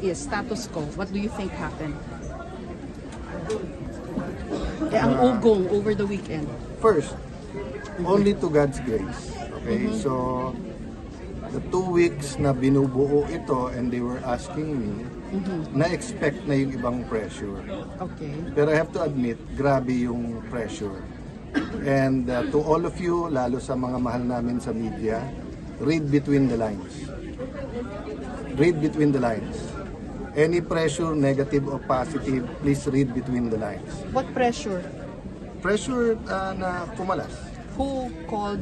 is status quo. What do you think happened? Ang ugong over the weekend. First, only to God's grace. Okay, so the 2 weeks na binubuo ito and they were asking me, na-expect na yung ibang pressure. Okay. Pero I have to admit, grabe yung pressure. And to all of you, lalo sa mga mahal namin sa media, read between the lines. Read between the lines. Any pressure, negative or positive, please read between the lines. What pressure? Pressure na kumalas. Who called?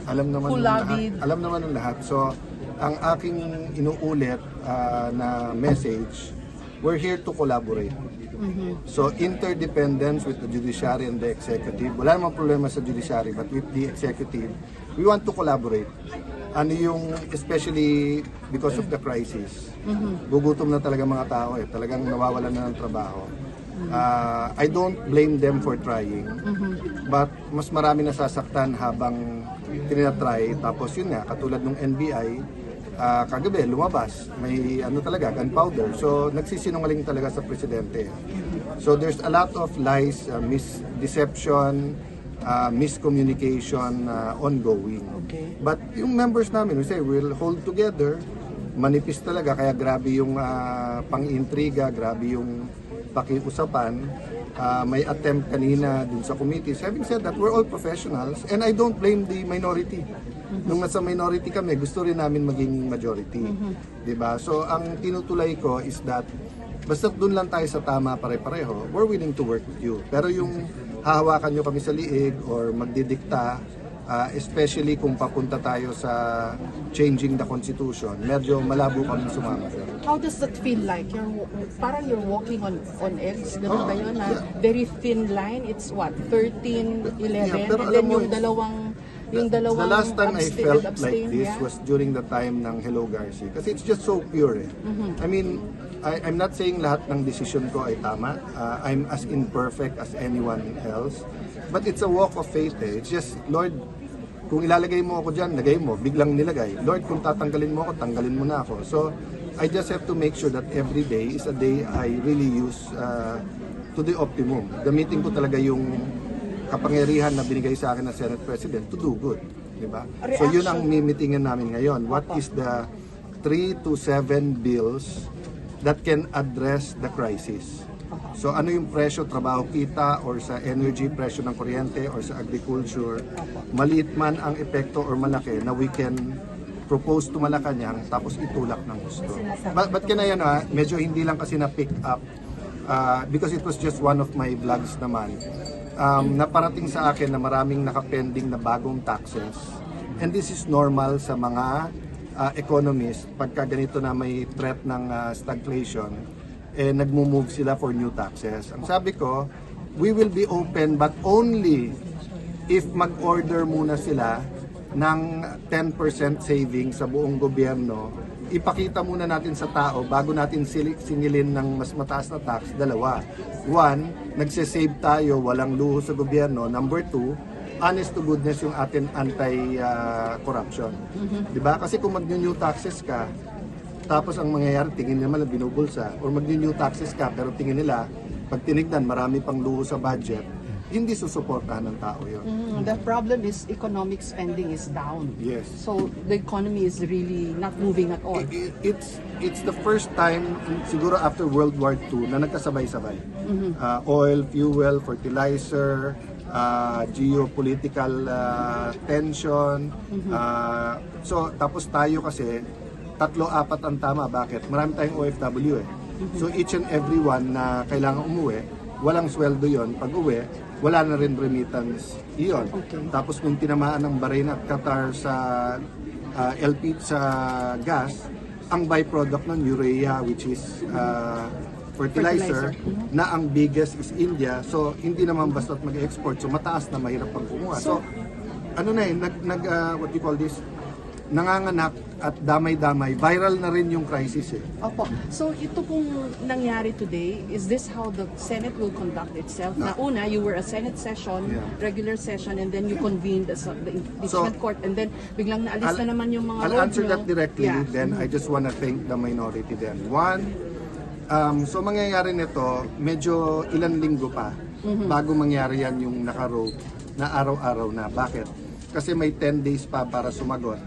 Alam naman Who ng lahat. lobbied? Alam naman ng lahat. So, ang aking inuulit na message, we're here to collaborate. So, interdependence with the judiciary and the executive. Wala namang problema sa judiciary, but with the executive, we want to collaborate. Ano yung, especially because of the crisis, gugutom na talaga mga tao talagang nawawalan na ng trabaho. I don't blame them for trying, but mas marami nasasaktan habang tinatry. Tapos yun nga, katulad ng NBI, kagabi lumabas, may talaga, gunpowder. So nagsisinungaling talaga sa presidente. So there's a lot of lies, misdeception, miscommunication ongoing. Okay. But yung members namin, we say we'll hold together. Manipis talaga, kaya grabe yung pang-intriga, grabe yung pakiusapan. May attempt kanina dun sa committees. Having said that, we're all professionals and I don't blame the minority. Nung nasa minority kami, gusto rin namin maging majority. Diba? So ang tinutulay ko is that basta dun lang tayo sa tama pare-pareho, we're willing to work with you. Pero yung hahawakan nyo kami sa liig or magdidikta, especially kung papunta tayo sa changing the constitution, medyo malabo kami sumama. How does that feel like? Parang you're walking on eggs, gano'n ba yun? Very thin line, it's what, 13, 11, pero and alam then mo, yung dalawang the last time I abstain- felt abstain, like this yeah? was during the time ng Hello Garcia. Kasi it's just so pure I mean, I'm not saying lahat ng decision ko ay tama. I'm as imperfect as anyone else. But it's a walk of faith It's just, Lord, kung ilalagay mo ako dyan, lagay mo, biglang nilagay. Lord, kung tatanggalin mo ako, tanggalin mo na ako. So, I just have to make sure that every day is a day I really use to the optimum. Gamitin ko talaga yung kapangyarihan na binigay sa akin ng Senate President to do good. Diba? So, yun ang mimitingin namin ngayon. What is the 3 to 7 bills that can address the crisis? So ano yung presyo, trabaho kita, or sa energy, presyo ng kuryente, or sa agriculture, maliit man ang epekto or malaki na we can propose to Malacanang tapos itulak ng gusto. But kaya yan medyo hindi lang kasi na-pick up because it was just one of my vlogs naman. Naparating sa akin na maraming nakapending na bagong taxes. And this is normal sa mga economists pagka ganito na may threat ng stagflation. Nagmo-move sila for new taxes. Ang sabi ko, we will be open but only if mag-order muna sila ng 10% savings sa buong gobyerno. Ipakita muna natin sa tao bago natin singilin ng mas mataas na tax. Dalawa. One, nagsisave tayo, walang luho sa gobyerno. Number two, honest to goodness yung atin anti-corruption. Diba? Kasi kung mag-new taxes ka, tapos ang mangyayari, tingin naman na binubulsa, or mag-new taxes ka, pero tingin nila, pag tinignan, marami pang luho sa budget, hindi susuportahan ng tao yun. The problem is economic spending is down. Yes. So the economy is really not moving at all. It's the first time, siguro after World War II, na nagkasabay-sabay. Oil, fuel, fertilizer, geopolitical tension. So, tapos tayo kasi, 3-4 ang tama. Bakit? Marami tayong OFW So each and every one na kailangan umuwi, walang sweldo yon. Pag uwi, wala na rin remittance iyon. Okay. Tapos nung tinamaan ng Bahrain at Qatar sa LP sa gas, ang byproduct ng urea, which is fertilizer, na ang biggest is India. So hindi naman basta't mag-export. So mataas na, mahirap pang kumuha. So ano na what do you call this? Nanganganak at damay-damay, viral na rin yung crisis eh. Opo. So ito pong nangyari today, is this how the Senate will conduct itself? Na una, you were a Senate session, Yeah. regular session, and then you convened the impeachment court, and then biglang naalis na naman yung mga I'll road answer nyo. that directly, Yeah. then I just wanna thank the minority then. One, so mangyayari nito, medyo ilang linggo pa bago mangyari yan yung naka-road na araw-araw na. Bakit? Kasi may 10 days pa para sumagot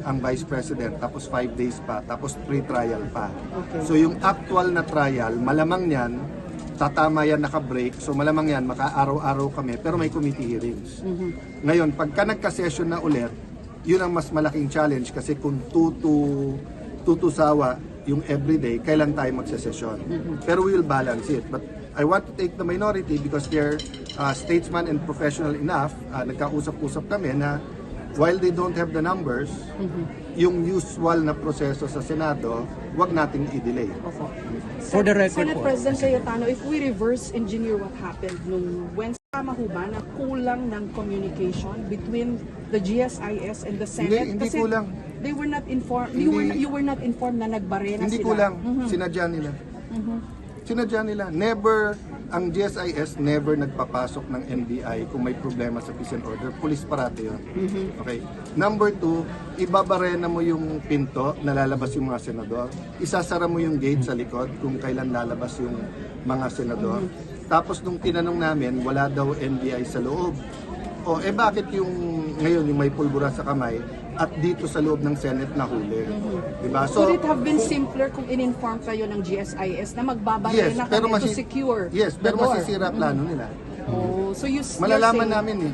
ang Vice President, tapos 5 days pa, tapos pre-trial pa. Okay. So yung actual na trial, malamang yan, tatama yan naka-break, so malamang yan, maka-araw-araw kami, pero may committee hearings. Ngayon, pagka nagka-session na ulit, yun ang mas malaking challenge kasi kung tutusawa yung everyday, kailan tayo magsa-session. Pero we will balance it. But I want to take the minority because they're statesman and professional enough. Nagkausap-usap kami na while they don't have the numbers, yung usual na proseso sa Senado, wag nating i-delay. Opo. For the record Senate po, President Cayetano, if we reverse engineer what happened nung Wednesday, tama ho ba na kulang ng communication between the GSIS and the Senate? Hindi Kasi kulang. they were not informed, Hindi. you were not informed na nagbare na Hindi sila. kulang, sinadya nila. Sinadya nila. Never, ang GSIS never nagpapasok ng NBI kung may problema sa peace and order. Police parati yun. Okay. Number two, ibabarena mo yung pinto na lalabas yung mga senador. Isasara mo yung gate sa likod kung kailan lalabas yung mga senador. Tapos nung tinanong namin, wala daw NBI sa loob. O bakit yung ngayon yung may pulbura sa kamay at dito sa loob ng Senate nahuli? Diba? Could it have been simpler kung in-inform kayo ng GSIS na magbabare na kami to secure yes, the pero door? masisira plano nila. Oh, so you're Malalaman saying- namin eh.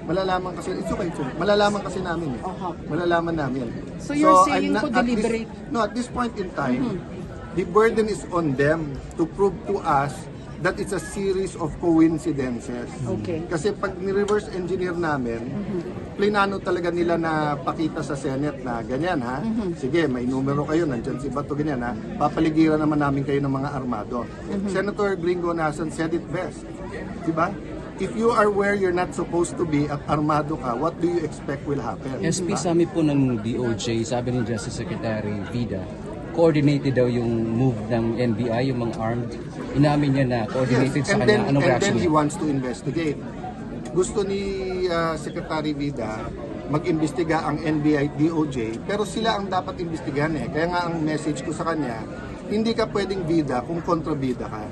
Malalaman kasi, it's okay. Malalaman kasi namin eh. Aha. Malalaman namin. So you're saying I'm po at deliberate? at this point in time, the burden is on them to prove to us that it's a series of coincidences. Okay. Kasi pag ni-reverse engineer namin, plinano talaga nila na pakita sa Senate na ganyan ha. Sige, may numero kayo, nandyan si Bato, ganyan ha. Papaligiran naman namin kayo ng mga armado. Senator Gringo Nason said it best. Diba? If you are where you're not supposed to be at armado ka, what do you expect will happen? SP Diba? Summit po ng DOJ, sabi ni Justice Secretary Vida, coordinated daw yung move ng NBI, yung mga armed. Inamin niya na coordinated sa kanya. Anong and reaction then he niya? wants to investigate. Gusto ni Secretary Vida mag-imbestiga ang NBI, DOJ, pero sila ang dapat imbestigahan eh. Kaya nga ang message ko sa kanya, hindi ka pwedeng bida kung kontrabida ka.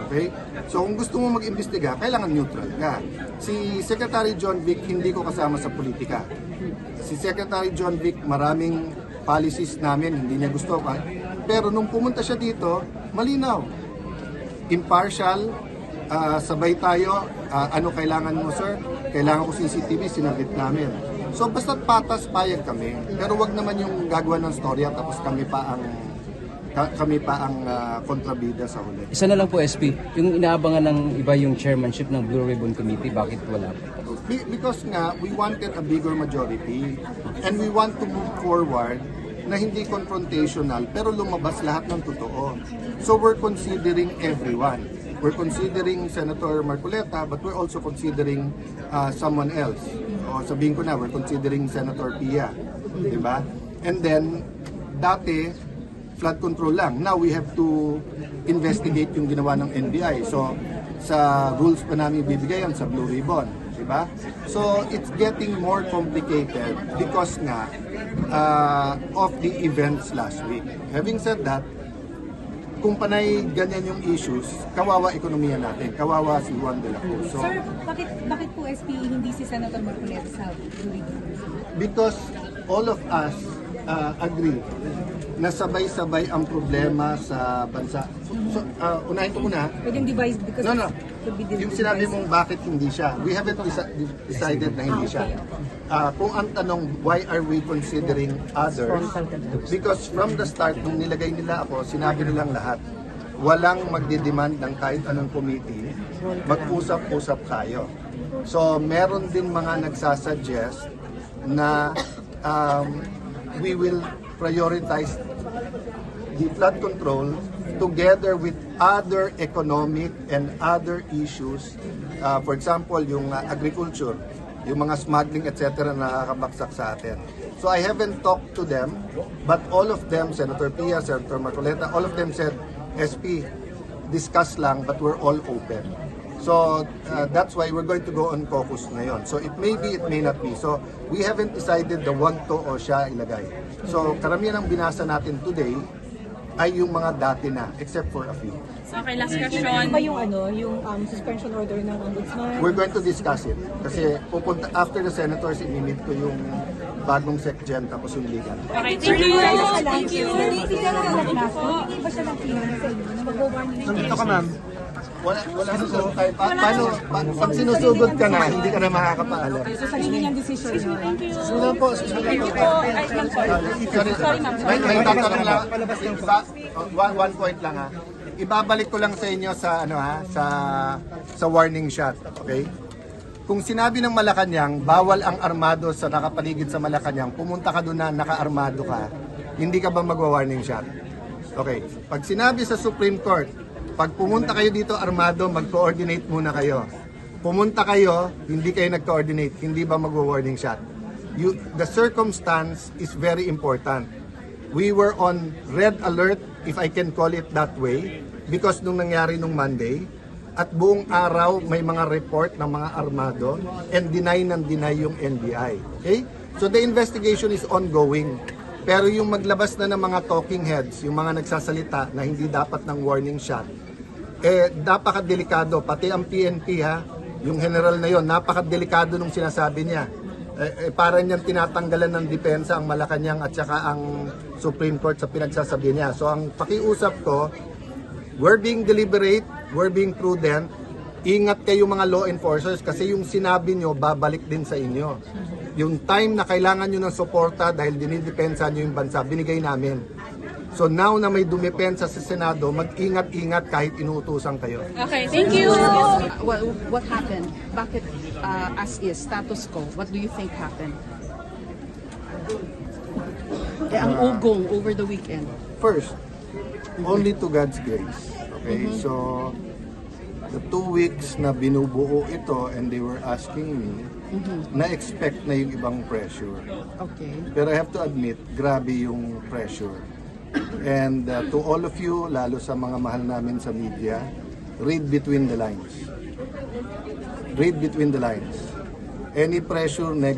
Okay? So kung gusto mo mag-imbestiga, kailangan neutral ka. Si Secretary John Vic, hindi ko kasama sa politika. Si Secretary John Vic, maraming policies namin, hindi niya gusto ka. Pero nung pumunta siya dito, malinaw. Impartial, sabay tayo, ano kailangan mo sir? Kailangan ko CCTV, sinabit namin. So basta't patas, payag kami. Pero wag naman yung gagawa ng storya tapos kami pa ang kontrabida sa huli. Isa na lang po, SP, yung inaabangan ng iba yung chairmanship ng Blue Ribbon Committee, bakit wala po? Because nga, we wanted a bigger majority and we want to move forward na hindi confrontational pero lumabas lahat ng totoo. So we're considering everyone. We're considering Senator Marcoleta but we're also considering someone else. O sabihin ko na, we're considering Senator Pia. Diba? And then, dati, flood control lang. Now we have to investigate yung ginawa ng NBI. So, sa rules pa namin bibigay yan sa Blue Ribbon. Diba? So, it's getting more complicated because nga of the events last week. Having said that, kung panay ganyan yung issues, kawawa ekonomiya natin, kawawa si Juan de la Cruz. So, Sir, bakit po SP hindi si Senator Marcoleta sa jury? because all of us agree na sabay-sabay ang problema sa bansa. So, unahin ko muna. Pwedeng devised because No. could be Yung sinabi mong bakit hindi siya, we haven't decided na hindi siya. Kung ang tanong, why are we considering others? Because from the start, nung nilagay nila ako, sinabi nilang lahat, walang magdidemand ng kahit anong committee, mag-usap-usap tayo. So, meron din mga nagsasuggest na we will prioritize the flood control together with other economic and other issues. For example, yung agriculture. yung mga smuggling etc. na nakakabaksak sa atin. So I haven't talked to them, but all of them, Senator Pia, Senator Marcoleta, all of them said, SP, discuss lang, but we're all open. So that's why we're going to go on caucus ngayon. So it may be, it may not be. So we haven't decided the wag to o siya ilagay. So karamihan ng binasa natin today ay yung mga dati na, except for a few. Okay, last question. Ano ba yung suspension order ng ombudsman? We're going to discuss it. Kasi pupunta, after the senators, inimit ko yung bagong SecGen tapos yung legal. Okay, thank you. Thank you. Hindi ka na hindi ba siya nag-clear sa inyo na mag-warning? Nandito ka, ma'am. Wala susunod tayo. Pag sinusugod ka na, hindi ka na makakapaalam. So sa inyo yung decision yun. Susunod po. Sorry, ma'am. May tatanong lang. One point lang ha. Ibabalik ko lang sa inyo sa sa warning shot, okay? Kung sinabi ng Malacanang, bawal ang armado sa nakapaligid sa Malacanang, pumunta ka doon na naka-armado ka, hindi ka ba magwa-warning shot? Okay. Pag sinabi sa Supreme Court, pag pumunta kayo dito armado, mag-coordinate muna kayo. Pumunta kayo, hindi kayo nag-coordinate, hindi ba magwa-warning shot? The circumstance is very important. We were on red alert, if I can call it that way, because nung nangyari nung Monday, at buong araw may mga report ng mga armado and deny yung NBI. Okay? So the investigation is ongoing. Pero yung maglabas na ng mga talking heads, yung mga nagsasalita na hindi dapat ng warning shot, napakadelikado. Pati ang PNP ha, yung general na yon, napakadelikado nung sinasabi niya. Para niyang tinatanggalan ng depensa ang Malacanang at saka ang Supreme Court sa pinagsasabi niya. So ang pakiusap ko, we're being deliberate, we're being prudent. Ingat kayo mga law enforcers kasi yung sinabi nyo, babalik din sa inyo. Yung time na kailangan nyo ng suporta dahil dinidepensa nyo yung bansa, binigay namin. So now na may dumepensa sa Senado, mag-ingat-ingat kahit inuutusan kayo. Okay, thank you. What happened? Bakit as is, status quo? What do you think happened? Ang ugong over the weekend. First, only to God's grace. Okay, so the 2 weeks na binubuo ito and they were asking me, na-expect na yung ibang pressure. Okay. Pero I have to admit, grabe yung pressure. And to all of you, lalo sa mga mahal namin sa media, read between the lines. Read between the lines. Any pressure, negative